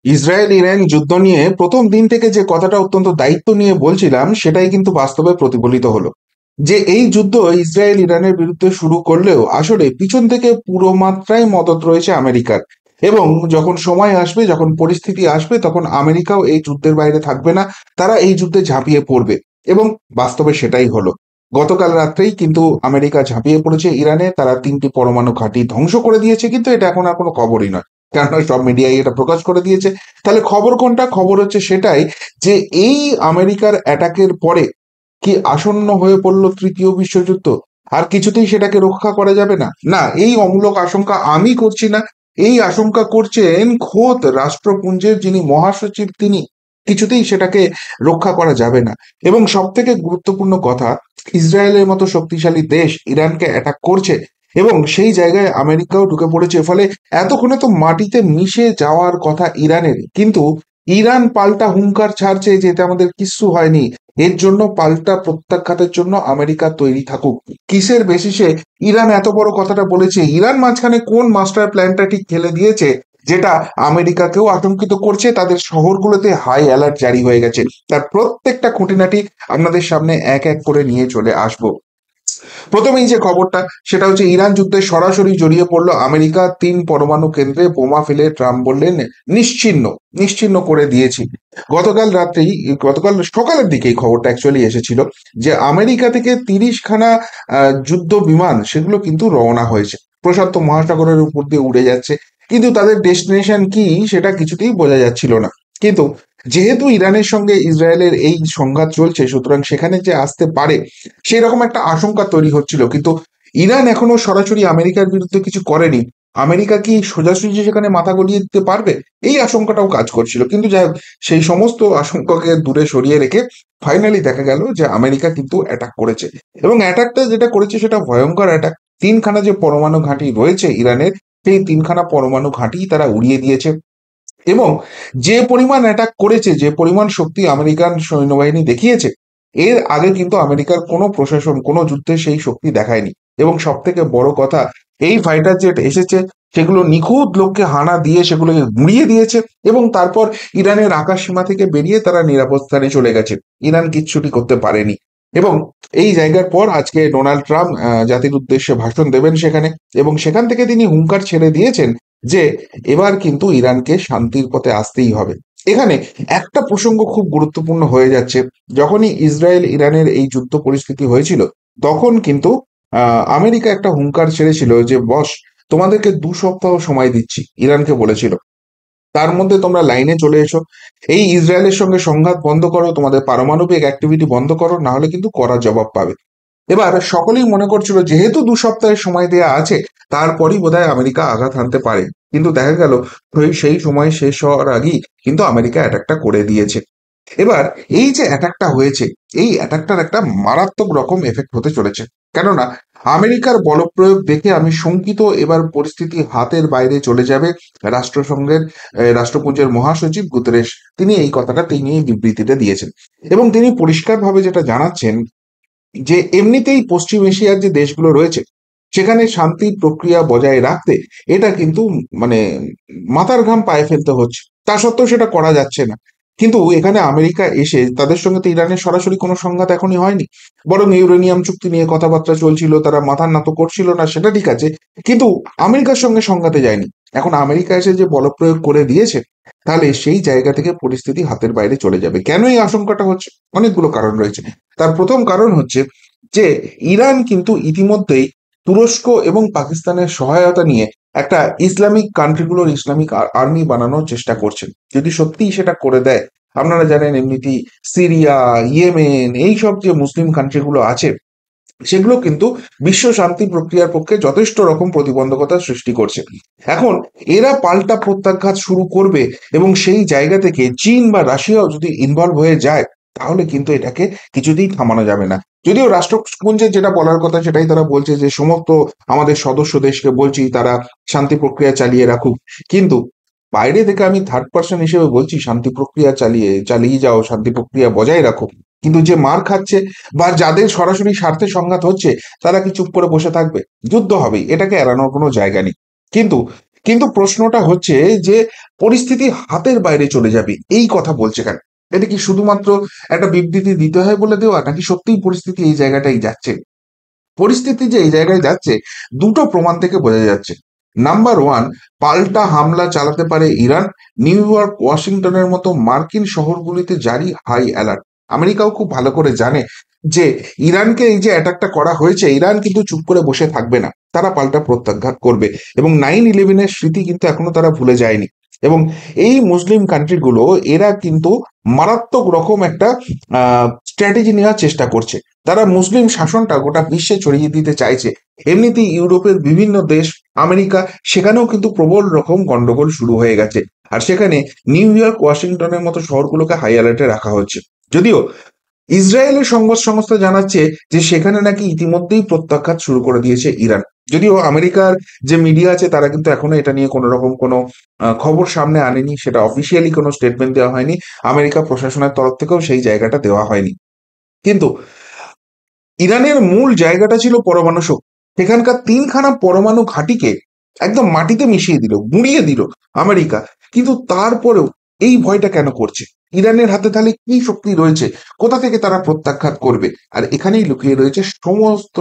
Israel Iran যুদ্ধ নিয়ে প্রথম দিন থেকে যে কথাটা অত্যন্ত দায়িত্ব নিয়ে বলছিলাম সেটাই কিন্তু বাস্তবে প্রতিফলিত হলো। যে এই যুদ্ধ ইসরায়েল ইরানের বিরুদ্ধে শুরু করলেও আসলে পিছন থেকে পুরো মাত্রায় মদদ রয়েছে আমেরিকার। এবং যখন সময় আসবে, যখন পরিস্থিতি আসবে, তখন আমেরিকাও এই যুদ্ধের বাইরে থাকবে না। তারা এই যুদ্ধে ঝাঁপিয়ে পড়বে। এবং বাস্তবে সেটাই হলো। গতকাল রাত্রেই কিন্তু আমেরিকা ঝাঁপিয়ে পড়েছে ইরানে, তারা ৩টি পরমাণু ঘাঁটি ধ্বংস করে দিয়েছে, কিন্তু এটা এখন আর কোনো খবরই নয়। কেননা সব মিডিয়ায় এটা প্রকাশ করে দিয়েছে। তাহলে খবর কোনটা? খবর হচ্ছে সেটাই, যে এই আমেরিকার অ্যাটাকের পরে কি আসন্ন হয়ে পড়লো তৃতীয় বিশ্বযুদ্ধ? আর কিছুতেই সেটাকে রক্ষা করা যাবে না। না, এই অমূলক আশঙ্কা আমি করছি না। এই আশঙ্কা করছেন খোদ রাষ্ট্রপুঞ্জের যিনি মহাসচিব, তিনি। কিছুতেই সেটাকে রক্ষা করা যাবে না। এবং সব থেকে গুরুত্বপূর্ণ কথা, ইসরায়েলের মতো শক্তিশালী দেশ ইরানকে অ্যাটাক করছে, এবং সেই জায়গায় আমেরিকাও ঢুকে পড়েছে। ফলে এতক্ষণে তো মাটিতে মিশে যাওয়ার কথা ইরানের, কিন্তু ইরান পাল্টা হুঙ্কার ছাড়ছে যে এটা আমাদের কিচ্ছু হয়নি, এর জন্য পাল্টা প্রত্যাঘাতের জন্য আমেরিকা তৈরি থাকুক। কিসের বেসিসে ইরান এত বড় কথাটা বলেছে? ইরান মাঝখানে কোন মাস্টার প্ল্যানটা ঠিক ফেলে দিয়েছে, যেটা আমেরিকাকেও আতঙ্কিত করছে? তাদের শহরগুলোতে হাই অ্যালার্ট জারি হয়ে গেছে। তার প্রত্যেকটা খুঁটিনাটি আপনাদের সামনে এক এক করে নিয়ে চলে আসবো। প্রথমেই যে খবরটা, সেটা হচ্ছে ইরান যুদ্ধে সরাসরি জড়িয়ে পড়লো আমেরিকা। ৩ পরমাণু কেন্দ্রে বোমা ফেলে ট্রাম্প বললেন নিশ্চিহ্ন, নিশ্চিহ্ন করে দিয়েছি। গতকাল রাত্রেই, গতকাল সকালের দিকে এই খবরটা অ্যাকচুয়ালি এসেছিল, যে আমেরিকা থেকে ৩০খানা যুদ্ধ বিমান, সেগুলো কিন্তু রওনা হয়েছে, প্রশান্ত মহাসাগরের উপর দিয়ে উড়ে যাচ্ছে। কিন্তু তাদের ডেস্টিনেশন কি সেটা কিছুতেই বোঝা যাচ্ছিল না। কিন্তু যেহেতু ইরানের সঙ্গে ইসরায়েলের এই সংঘাত চলছে, সুতরাং সেখানে যে আসতে পারে সেই রকম একটা আশঙ্কা তৈরি হচ্ছিল। কিন্তু ইরান এখনো সরাসরি আমেরিকার বিরুদ্ধে কিছু করেনি। আমেরিকা কি সোজাসুজি সেখানে মাথা গলিয়ে দিতে পারবে, এই আশঙ্কাটাও কাজ করছিল। কিন্তু যাই হোক, সেই সমস্ত আশঙ্কাকে দূরে সরিয়ে রেখে ফাইনালি দেখা গেল যে আমেরিকা কিন্তু অ্যাটাক করেছে। এবং অ্যাটাকটা যেটা করেছে সেটা ভয়ঙ্কর অ্যাটাক। ৩খানা যে পরমাণু ঘাঁটি রয়েছে ইরানের, সেই ৩খানা পরমাণু ঘাঁটি তারা উড়িয়ে দিয়েছে। এবং যে পরিমাণ অ্যাটাক করেছে, যে পরিমাণ শক্তি আমেরিকান সৈন্যবাহিনী দেখিয়েছে, এর আগে কিন্তু আমেরিকার কোনো প্রশাসন কোনো যুদ্ধে সেই শক্তি দেখায়নি। এবং সব থেকে বড় কথা, এই ফাইটার জেট এসেছে, সেগুলো নিখুঁত লোককে হানা দিয়ে সেগুলোকে গুঁড়িয়ে দিয়েছে, এবং তারপর ইরানের আকাশ সীমা থেকে বেরিয়ে তারা নিরাপদ স্থানে চলে গেছে। ইরান কিচ্ছুটি করতে পারেনি। এবং এই জায়গার পর আজকে ডোনাল্ড ট্রাম্প জাতির উদ্দেশ্যে ভাষণ দেবেন সেখানে। এবং সেখান থেকে তিনি হুঙ্কার ছেড়ে দিয়েছেন যে এবার কিন্তু ইরানকে শান্তির পথে আসতেই হবে। এখানে একটা প্রসঙ্গ খুব গুরুত্বপূর্ণ হয়ে যাচ্ছে। যখনই ইসরায়েল ইরানের এই যুদ্ধ পরিস্থিতি হয়েছিল, তখন কিন্তু আমেরিকা একটা হুঙ্কার ছেড়েছিল যে বস, তোমাদেরকে ২ সপ্তাহ সময় দিচ্ছি, ইরানকে বলেছিল। তার মধ্যে তোমরা লাইনে চলে এসো, এই ইসরায়েলের সঙ্গে সংঘাত বন্ধ করো, তোমাদের পারমাণবিক অ্যাক্টিভিটি বন্ধ করো, না হলে কিন্তু কড়া জবাব পাবে। এবার সকলেই মনে করছিল যেহেতু ২ সপ্তাহের সময় দেয়া আছে, তারপরই বোধহয় আমেরিকা আঘাত হানতে পারে। কিন্তু দেখা গেল সেই সময় শেষ হওয়ার আগেই কিন্তু আমেরিকা অ্যাটাকটা করে দিয়েছে। এবার এই যে অ্যাটাকটা হয়েছে, এই অ্যাটাকটার একটা মারাত্মক রকম এফেক্ট হতে চলেছে। কেননা আমেরিকার বলপ্রয়োগ দেখে আমি শঙ্কিত, এবার পরিস্থিতি হাতের বাইরে চলে যাবে। রাষ্ট্রসংঘের রাষ্ট্রপুঞ্জের মহাসচিব গুতেরেস, তিনি এই কথাটা, তিনি এই বিবৃতিটা দিয়েছেন। এবং তিনি পরিষ্কারভাবে যেটা জানাচ্ছেন, যে এমনিতেই পশ্চিম এশিয়ার যে দেশগুলো রয়েছে, সেখানে শান্তির প্রক্রিয়া বজায় রাখতে এটা কিন্তু মানে মাথার ঘাম পায়ে ফেলতে হচ্ছে। তা সত্ত্বেও সেটা করা যাচ্ছে না। কিন্তু এখানে আমেরিকা এসে, তাদের সঙ্গে তো ইরানের সরাসরি কোনো সংঘাত এখনই হয়নি, বরং ইউরেনিয়াম চুক্তি নিয়ে কথাবার্তা চলছিল, তারা মাথা নত করছিল না, সেটা ঠিক আছে। কিন্তু আমেরিকার সঙ্গে সংঘাতে যায়নি। এখন আমেরিকা এসে যে বলপ্রয়োগ করে দিয়েছে, তাহলে সেই জায়গা থেকে পরিস্থিতি হাতের বাইরে চলে যাবে। কেন এই আশঙ্কাটা হচ্ছে? অনেকগুলো কারণ রয়েছে। তার প্রথম কারণ হচ্ছে যে ইরান কিন্তু ইতিমধ্যেই তুরস্ক এবং পাকিস্তানের সহায়তা নিয়ে একটা ইসলামিক কান্ট্রিগুলোর ইসলামিক আর্মি বানানোর চেষ্টা করছেন। যদি সত্যিই সেটা করে দেয়, আপনারা জানেন এমনিতেই সিরিয়া, ইয়েমেন, এইসব যে মুসলিম কান্ট্রিগুলো আছে, সেগুলো কিন্তু বিশ্ব শান্তি প্রক্রিয়ার পক্ষে যথেষ্ট রকম প্রতিবন্ধকতা সৃষ্টি করছে। এখন এরা পাল্টা প্রত্যাঘাত শুরু করবে, এবং সেই জায়গা থেকে চীন বা রাশিয়াও যদি ইনভলভ হয়ে যায়, তাহলে কিন্তু এটাকে কিছুতেই থামানো যাবে না। যদিও রাষ্ট্রপুঞ্জের যেটা বলার কথা, সেটাই তারা বলছে যে সমস্ত আমাদের সদস্য দেশকে বলছি তারা শান্তি প্রক্রিয়া চালিয়ে রাখুক। কিন্তু বাইরে থেকে আমি থার্ড পার্সন হিসেবে বলছি, শান্তি প্রক্রিয়া চালিয়ে চালিয়ে যাও, শান্তি প্রক্রিয়া বজায় রাখো। কিন্তু যে মার খাচ্ছে বা যাদের সরাসরি স্বার্থে সংঘাত হচ্ছে, তারা কি চুপ করে বসে থাকবে? যুদ্ধ হবেই, এটাকে এড়ানোর কোনো জায়গা নেই। কিন্তু কিন্তু প্রশ্নটা হচ্ছে যে পরিস্থিতি হাতের বাইরে চলে যাবে এই কথা বলছে কেন? এটা কি শুধুমাত্র একটা বিবৃতি দিতে হয় বলে দেওয়া, নাকি সত্যিই পরিস্থিতি এই জায়গাটাই যাচ্ছে? পরিস্থিতি যে এই জায়গায় যাচ্ছে দুটো প্রমাণ থেকে বোঝা যাচ্ছে। নাম্বার ওয়ান, পাল্টা হামলা চালাতে পারে ইরান। নিউ ইয়র্ক, ওয়াশিংটনের মতো মার্কিন শহরগুলিতে জারি হাই অ্যালার্ট। আমেরিকাও খুব ভালো করে জানে যে ইরানকে এই যে অ্যাটাকটা করা হয়েছে, ইরান কিন্তু চুপ করে বসে থাকবে না, তারা পাল্টা প্রত্যাঘাত করবে। এবং 9/11-এর স্মৃতি কিন্তু এখনো তারা ভুলে যায়নি। এবং এই মুসলিম কান্ট্রিগুলো এরা কিন্তু মারাত্মক রকম একটা স্ট্র্যাটেজি নেওয়ার চেষ্টা করছে। তারা মুসলিম শাসনটা গোটা বিশ্বে ছড়িয়ে দিতে চাইছে। এমনিতেই ইউরোপের বিভিন্ন দেশ, আমেরিকা, সেখানেও কিন্তু প্রবল রকম গন্ডগোল শুরু হয়ে গেছে। আর সেখানে নিউ ইয়র্ক, ওয়াশিংটনের মতো শহরগুলোকে হাই অ্যালার্টে রাখা হচ্ছে। যদিও ইসরায়েলের সংবাদ সংস্থা জানাচ্ছে যে সেখানে নাকি ইতিমধ্যেই প্রত্যাঘাত শুরু করে দিয়েছে ইরান। যদিও আমেরিকার যে মিডিয়া আছে তারা কিন্তু এখনো এটা নিয়ে কোনো রকম কোনো খবর সামনে আনেনি, সেটা অফিসিয়ালি কোনো স্টেটমেন্ট দেওয়া হয়নি। আমেরিকা প্রশাসনের তরফ থেকেও সেই জায়গাটা দেওয়া হয়নি। কিন্তু ইরানের মূল জায়গাটা ছিল পরমাণু শক্তি। সেখানকার তিনখানা পরমাণু ঘাঁটিকে একদম মাটিতে মিশিয়ে দিল, গুঁড়িয়ে দিল আমেরিকা। কিন্তু তারপরেও এই ভয়টা কেন করছে? ইরানের হাতে তাহলে কি শক্তি রয়েছে? কোথা থেকে তারা প্রত্যাঘাত করবে? আর এখানেই লুকিয়ে রয়েছে সমস্ত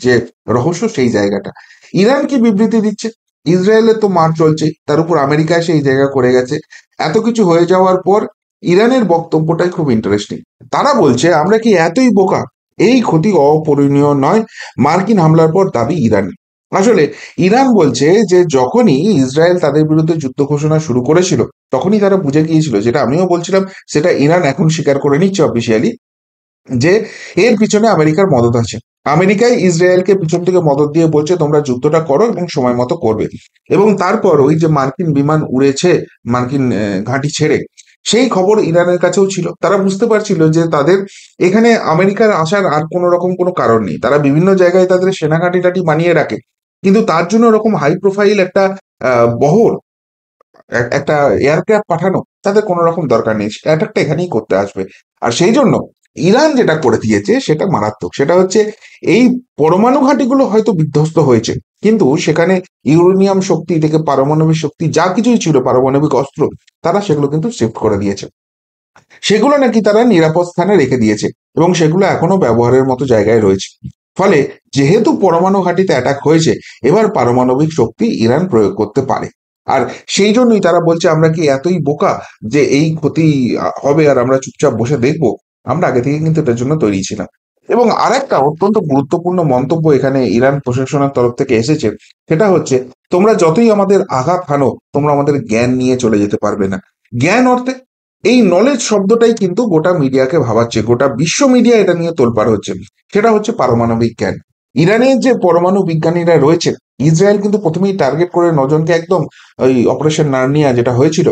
যে রহস্য, সেই জায়গাটা। ইরান কি বিবৃতি দিচ্ছে? ইসরায়েলের তো মার চলছে, তার উপর আমেরিকা এসে এই জায়গা করে গেছে। এত কিছু হয়ে যাওয়ার পর ইরানের বক্তব্যটাই খুব ইন্টারেস্টিং। তারা বলছে, আমরা কি এতই বোকা? এই ক্ষতি অপরিণীয় নয়। মার্কিন হামলার পর দাবি ইরান। আসলে ইরান বলছে যে যখনই ইসরায়েল তাদের বিরুদ্ধে যুদ্ধ ঘোষণা শুরু করেছিল, তখনই তারা বুঝে গিয়েছিল, যেটা আমিও বলছিলাম, সেটা ইরান এখন স্বীকার করে নিচ্ছে অফিসিয়ালি, যে এর পিছনে আমেরিকার মদত আছে। আমেরিকাই ইসরায়েলকে পিছন থেকে মদত দিয়ে বলছে তোমরা যুদ্ধটা করো এবং সময় মতো করবে। এবং তারপর ওই যে মার্কিন বিমান উড়েছে মার্কিন ঘাঁটি ছেড়ে, সেই খবর ইরানের কাছেও ছিল। তারা বুঝতে পারছিল যে তাদের এখানে আমেরিকার আসার আর কোনো রকম কোনো কারণ নেই। তারা বিভিন্ন জায়গায় তাদের সেনা ঘাঁটি টাটি বানিয়ে রাখে, কিন্তু তার জন্য ওরকম হাই প্রোফাইল একটা বহর, একটা এয়ারক্রাফট পাঠানো তাদের কোনো রকম দরকার নেই। অ্যাটাকটা এখানেই করতে আসবে। আর সেই জন্য ইরান যেটা করে দিয়েছে সেটা মারাত্মক। সেটা হচ্ছে এই পরমাণু ঘাঁটিগুলো হয়তো বিধ্বস্ত হয়েছে, কিন্তু সেখানে ইউরেনিয়াম শক্তি থেকে পারমাণবিক শক্তি যা কিছুই ছিল, পারমাণবিক অস্ত্র, তারা সেগুলো কিন্তু শিফট করে দিয়েছে। সেগুলো নাকি তারা নিরাপদ স্থানে রেখে দিয়েছে এবং সেগুলো এখনো ব্যবহারের মতো জায়গায় রয়েছে। ফলে যেহেতু পরমাণু ঘাঁটিতে অ্যাটাক হয়েছে, এবার পারমাণবিক শক্তি ইরান প্রয়োগ করতে পারে। আর সেই জন্যই তারা বলছে, আমরা কি এতই বোকা যে এই ক্ষতি হবে আর আমরা চুপচাপ বসে দেখবো? আমরা আগে থেকে কিন্তু এটার জন্য তৈরি ছিলাম। এবং আরেকটা অত্যন্ত গুরুত্বপূর্ণ মন্তব্য এখানে ইরান প্রশাসনের তরফ থেকে এসেছে, সেটা হচ্ছে, তোমরা যতই আমাদের আঘাত হানো, তোমরা আমাদের জ্ঞান নিয়ে চলে যেতে পারবে না। জ্ঞান অর্থে এই নলেজ শব্দটাই কিন্তু গোটা মিডিয়াকে ভাবাচ্ছে, গোটা বিশ্ব মিডিয়া এটা নিয়ে তোলপাড় হচ্ছে। সেটা হচ্ছে পারমাণবিক জ্ঞান। ইরানের যে পরমাণু বিজ্ঞানীরা রয়েছে, ইসরায়েল কিন্তু প্রথমেই টার্গেট করে নজনকে একদম ওই অপারেশন নার্নিয়া যেটা হয়েছিল,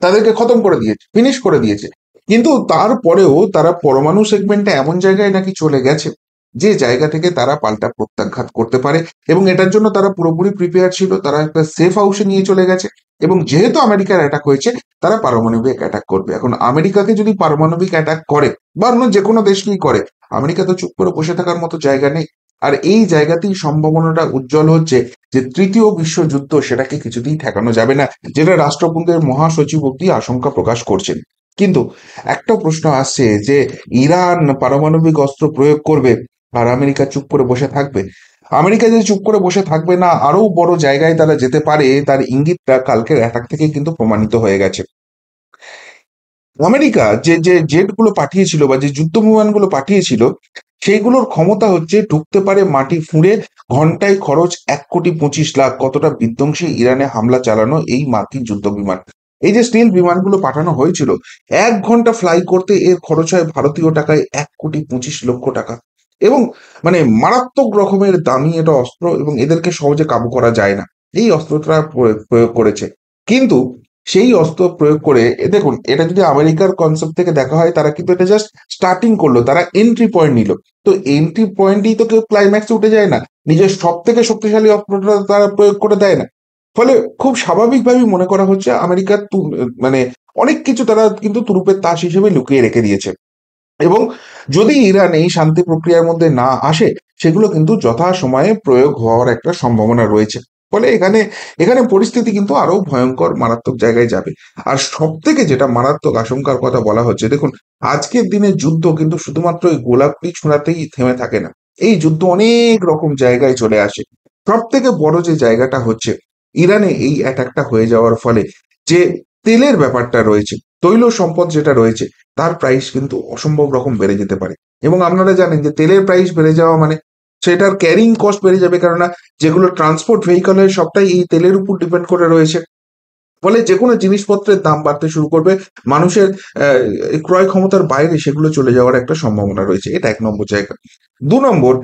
তাদেরকে খতম করে দিয়েছে, ফিনিশ করে দিয়েছে। কিন্তু তারপরেও তারা পরমাণু সেগমেন্টে এমন জায়গায় নাকি চলে গেছে যে জায়গা থেকে তারা পাল্টা প্রত্যাঘাত করতে পারে। এবং এটার জন্য তারা পুরোপুরি প্রিপেয়ার ছিল, তারা একটা সেফ হাউসে নিয়ে চলে গেছে। এবং যেহেতু আমেরিকার অ্যাটাক হয়েছে, তারা পারমাণবিক অ্যাটাক করবে। এখন আমেরিকাকে যদি পারমাণবিক অ্যাটাক করে, বা অন্য যে কোনো দেশকেই করে, আমেরিকা তো চুপ করে বসে থাকার মতো জায়গা নেই। আর এই জায়গাতেই সম্ভাবনাটা উজ্জ্বল হচ্ছে যে তৃতীয় বিশ্বযুদ্ধ, সেটাকে কিছুতেই ঠেকানো যাবে না, যেটা রাষ্ট্রপুঞ্জের মহাসচিব অব্দি আশঙ্কা প্রকাশ করছেন। কিন্তু একটা প্রশ্ন আসছে যে ইরান পারমাণবিক অস্ত্র প্রয়োগ করবে আর আমেরিকা চুপ করে বসে থাকবে। আমেরিকা যে চুপ করে বসে থাকবে না, আরো বড় জায়গায় তারা যেতে পারে, তার ইঙ্গিতটা কালকের অ্যাটাক থেকে কিন্তু প্রমাণিত হয়ে গেছে। আমেরিকা যে যে জেটগুলো পাঠিয়েছিল বা যে যুদ্ধ বিমানগুলো পাঠিয়েছিল, সেইগুলোর ক্ষমতা হচ্ছে ঢুকতে পারে মাটি ফুঁড়ে, ঘন্টায় খরচ 1,25,00,000। কতটা বিধ্বংসী ইরানে হামলা চালানো এই মার্কিন যুদ্ধ বিমান। এই যে স্টিল বিমানগুলো পাঠানো হয়েছিল, 1 ঘন্টা ফ্লাই করতে এর খরচ হয় ভারতীয় টাকায় 1,25,00,000 টাকা। এবং মানে মারাত্মক রকমের দামি এটা অস্ত্র, এবং এদেরকে সহজে কাবু করা যায় না। এই অস্ত্রটা প্রয়োগ করেছে। কিন্তু সেই অস্ত্র প্রয়োগ করে দেখুন, এটা যদি আমেরিকার কনসেপ্ট থেকে দেখা হয়, তারা কিন্তু এটা জাস্ট স্টার্টিং করলো, তারা এন্ট্রি পয়েন্ট নিল। তো এন্ট্রি পয়েন্টই তো কেউ ক্লাইম্যাক্সে উঠে যায় না, নিজের সব থেকে শক্তিশালী অস্ত্রটা তারা প্রয়োগ করে দেয় না। ফলে খুব স্বাভাবিকভাবেই মনে করা হচ্ছে আমেরিকার মানে অনেক কিছু তারা কিন্তু তুরুপের তাস হিসেবে লুকিয়ে রেখে দিয়েছে। এবং যদি ইরান এই শান্তি প্রক্রিয়ার মধ্যে না আসে, সেগুলো কিন্তু যথা সময়ে প্রয়োগ হওয়ার একটা সম্ভাবনা রয়েছে। ফলে এখানে এখানে পরিস্থিতি কিন্তু আরো ভয়ঙ্কর মারাত্মক জায়গায় যাবে। আর সব থেকে যেটা মারাত্মক আশঙ্কার কথা বলা হচ্ছে, দেখুন আজকের দিনে যুদ্ধ কিন্তু শুধুমাত্র ওই গোলাপটি ছোঁড়াতেই থেমে থাকে না। এই যুদ্ধ অনেক রকম জায়গায় চলে আসে। সব থেকে বড় যে জায়গাটা হচ্ছে, ইরানে এই অ্যাটাকটা হয়ে যাওয়ার ফলে যে তেলের ব্যাপারটা রয়েছে, তৈল সম্পদ যেটা রয়েছে, তার প্রাইস কিন্তু অসম্ভব রকম বেড়ে যেতে পারে। এবং আপনারা জানেন যে তেলের প্রাইস বেড়ে যাওয়া মানে সেটার ক্যারিং কস্ট বেড়ে যাবে, কেননা যেগুলো ট্রান্সপোর্ট ভেহিকল হয় সবটাই এই তেলের উপর ডিপেন্ড করে রয়েছে। ফলে যে কোনো জিনিসপত্রের দাম বাড়তে শুরু করবে, মানুষের ক্রয় ক্ষমতার বাইরে সেগুলো চলে যাওয়ার একটা সম্ভাবনা রয়েছে। এটা 1 নম্বর জায়গা। 2 নম্বর,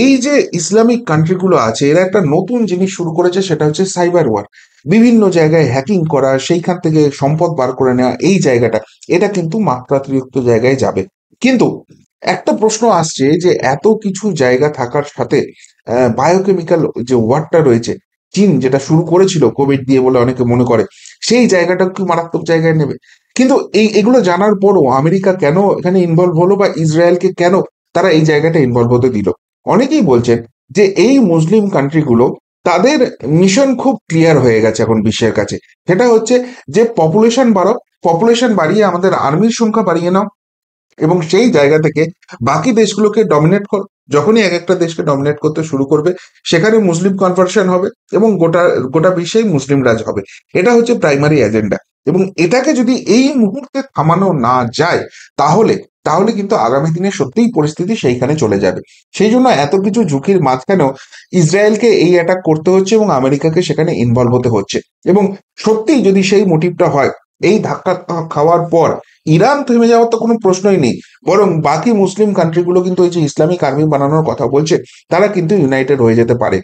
এই যে ইসলামিক কান্ট্রিগুলো আছে, এরা একটা নতুন জিনিস শুরু করেছে, সেটা হচ্ছে সাইবার ওয়ার। বিভিন্ন জায়গায় হ্যাকিং করা, সেইখান থেকে সম্পদ বার করে নেওয়া, এই জায়গাটা এটা কিন্তু মাত্রাতিরিক্ত জায়গায় যাবে। কিন্তু একটা প্রশ্ন আসছে যে এত কিছু জায়গা থাকার সাথে বায়োকেমিক্যাল যে ওয়ারটা রয়েছে, চীন যেটা শুরু করেছিল কোভিড দিয়ে বলে অনেকে মনে করে, সেই জায়গাটা কি মারাত্মক জায়গায় নেবে। কিন্তু এগুলো জানার পরও আমেরিকা কেন এখানে ইনভলভ হলো, বা ইসরায়েলকে কেন তারা এই জায়গাটা ইনভলভ হতে দিল? অনেকেই বলছেন যে এই মুসলিম কান্ট্রিগুলো, তাদের মিশন খুব ক্লিয়ার হয়ে গেছে এখন বিশ্বের কাছে। সেটা হচ্ছে যে পপুলেশন বাড়াও, পপুলেশন বাড়িয়ে আমাদের আর্মির সংখ্যা বাড়িয়ে নাও, এবং সেই জায়গা থেকে বাকি দেশগুলোকে ডমিনেট কর। যখনই এক একটা দেশকে ডমিনেট করতে শুরু করবে, সেখানে মুসলিম কনভার্সন হবে এবং গোটা গোটা বিশ্বেই মুসলিম রাজ হবে। এটা হচ্ছে প্রাইমারি এজেন্ডা। এবং এটাকে যদি এই মুহূর্তে থামানো না যায়, তাহলে তাহলে কিন্তু আগামী দিনে সত্যিই পরিস্থিতি সেইখানে চলে যাবে। সেই জন্য এত কিছু ঝুঁকির মাঝখানেও ইসরায়েলকে এই অ্যাটাক করতে হচ্ছে এবং আমেরিকাকে সেখানে ইনভলভ হতে হচ্ছে। এবং সত্যিই যদি সেই মোটিভটা হয়, এই ধাক্কা খাওয়ার পর ইরান থেমে যাওয়ার তো কোনো প্রশ্নই নেই, বরং বাকি মুসলিম কান্ট্রিগুলো কিন্তু এই যে ইসলামিক আর্মি বানানোর কথা বলছে, তারা কিন্তু ইউনাইটেড হয়ে যেতে পারে।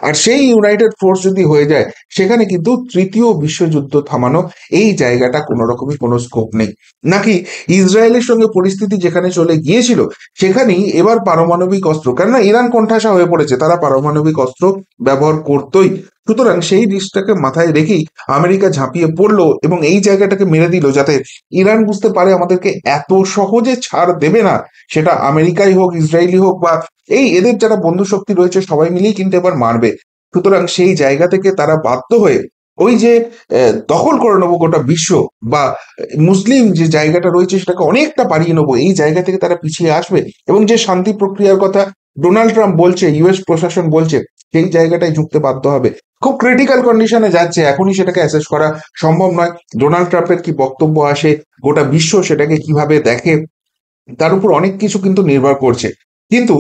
আর সেই ইউনাইটেড ফোর্স যদি হয়ে যায়, সেখানে কিন্তু তৃতীয় বিশ্বযুদ্ধ থামানো, এই জায়গাটা কোনো রকমই কোনো স্কোপ নেই। নাকি ইসরায়েলের সঙ্গে পরিস্থিতি যেখানে চলে গিয়েছিল, সেখানেই এবার পারমাণবিক অস্ত্র, কেননা ইরান কোণঠাসা হয়ে পড়েছে, তারা পারমাণবিক অস্ত্র ব্যবহার করতোই। সুতরাং সেই রিস্কটাকে মাথায় রেখেই আমেরিকা ঝাঁপিয়ে পড়লো এবং এই জায়গাটাকে মেরে দিল, যাতে ইরান বুঝতে পারে আমাদেরকে এত সহজে ছাড় দেবে না। সেটা আমেরিকাই হোক, ইসরায়েলি হোক, বা এই এদের যারা বন্ধু শক্তি রয়েছে, সবাই মিলেই কিন্তু এবার মারবে। সুতরাং সেই জায়গা থেকে তারা বাধ্য হয়ে ওই যে দখল করে নেবো গোটা বিশ্ব, বা মুসলিম যে জায়গাটা রয়েছে সেটাকে অনেকটা বাড়িয়ে নেবো, এই জায়গা থেকে তারা পিছিয়ে আসবে। এবং যে শান্তি প্রক্রিয়ার কথা ডোনাল্ড ট্রাম্প বলছে, ইউএস প্রশাসন বলছে, সেই জায়গাটায় ঝুঁকতে বাধ্য হবে। খুব ক্রিটিক্যাল কন্ডিশনে যাচ্ছে, এখনই সেটাকে অ্যাসেস করা সম্ভব নয়। ডোনাল্ড ট্রাম্পের কি বক্তব্য আসে, গোটা বিশ্ব সেটাকে কিভাবে দেখে, তার উপর অনেক কিছু কিন্তু নির্ভর করছে। কিন্তু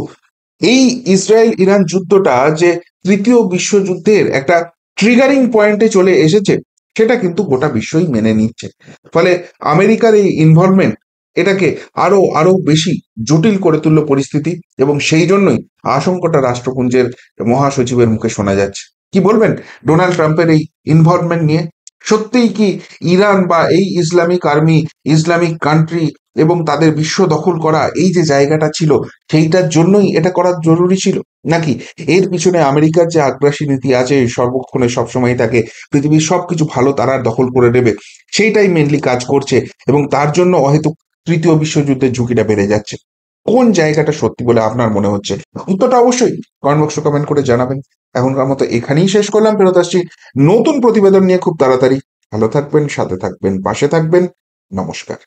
এই ইসরায়েল ইরান যুদ্ধটা যে তৃতীয় বিশ্বযুদ্ধের একটা ট্রিগারিং পয়েন্টে চলে এসেছে, সেটা কিন্তু গোটা বিশ্বই মেনে নিচ্ছে। ফলে আমেরিকার এই ইনভলভমেন্ট এটাকে আরো আরো বেশি জটিল করে তুললো পরিস্থিতি, এবং সেই জন্যই আশঙ্কাটা রাষ্ট্রপুঞ্জের মহাসচিবের মুখে শোনা যাচ্ছে। কি বলবেন ডোনাল্ড ট্রাম্পের এই ইনভলভমেন্ট নিয়ে? সত্যিই কি ইরান বা এই ইসলামিক আর্মি, ইসলামিক কান্ট্রি এবং তাদের বিশ্ব দখল করা, এই যে জায়গাটা ছিল, সেইটার জন্যই এটা করা জরুরি ছিল? নাকি এর পিছনে আমেরিকার যে আগ্রাসী নীতি আছে, সর্বক্ষণে সবসময় তাকে পৃথিবীর সবকিছু ভালো তারা দখল করে নেবে, সেইটাই মেনলি কাজ করছে, এবং তার জন্য হয়তো তৃতীয় বিশ্বযুদ্ধের ঝুঁকিটা বেড়ে যাচ্ছে? কোন জায়গাটা সত্যি বলে আপনার মনে হচ্ছে? উত্তরটা অবশ্যই কমেন্ট বক্সে কমেন্ট করে জানাবেন। এখনকার মতো এখানেই শেষ করলাম, ফেরত আসছি নতুন প্রতিবেদন নিয়ে খুব তাড়াতাড়ি। ভালো থাকবেন, সাথে থাকবেন, পাশে থাকবেন। নমস্কার।